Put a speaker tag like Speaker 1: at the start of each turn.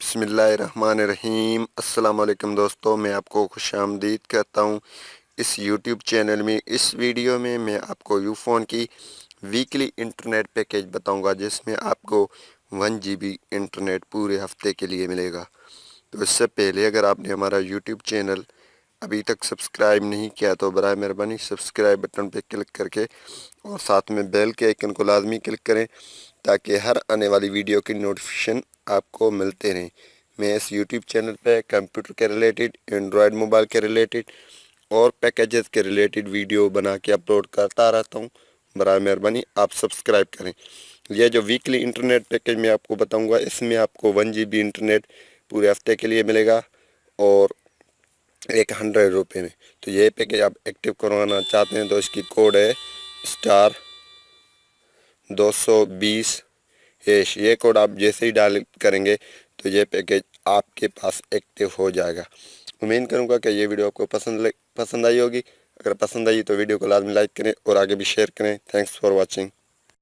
Speaker 1: बिस्मिल्लाहिर्रहमानिर्रहीम। अस्सलाम वालेकुम दोस्तों, मैं आपको खुश आमदीद कहता हूँ इस यूट्यूब चैनल में। इस वीडियो में मैं आपको यूफ़ोन की वीकली इंटरनेट पैकेज बताऊंगा जिसमें आपको 1 GB इंटरनेट पूरे हफ्ते के लिए मिलेगा। तो इससे पहले अगर आपने हमारा यूट्यूब चैनल अभी तक सब्सक्राइब नहीं किया तो बराए मेहरबानी सब्सक्राइब बटन पर क्लिक करके और साथ में बेल के आइकन को लाजमी क्लिक करें ताकि हर आने वाली वीडियो की नोटिफिकेशन आपको मिलते रहें। मैं इस यूट्यूब चैनल पे कंप्यूटर के रिलेटेड, एंड्रॉयड मोबाइल के रिलेटेड और पैकेजेस के रिलेटेड वीडियो बना के अपलोड करता रहता हूँ। बराए मेहरबानी आप सब्सक्राइब करें। यह जो वीकली इंटरनेट पैकेज मैं आपको बताऊँगा इसमें आपको 1 GB इंटरनेट पूरे हफ्ते के लिए मिलेगा और 100 रुपये में। तो ये पैकेज आप एक्टिव करवाना चाहते हैं तो इसकी कोड है *220#। ये कोड आप जैसे ही डायल करेंगे तो ये पैकेज आपके पास एक्टिव हो जाएगा। उम्मीद करूंगा कि ये वीडियो आपको पसंद आई होगी। अगर पसंद आई तो वीडियो को लाजमी लाइक करें और आगे भी शेयर करें। Thanks for watching.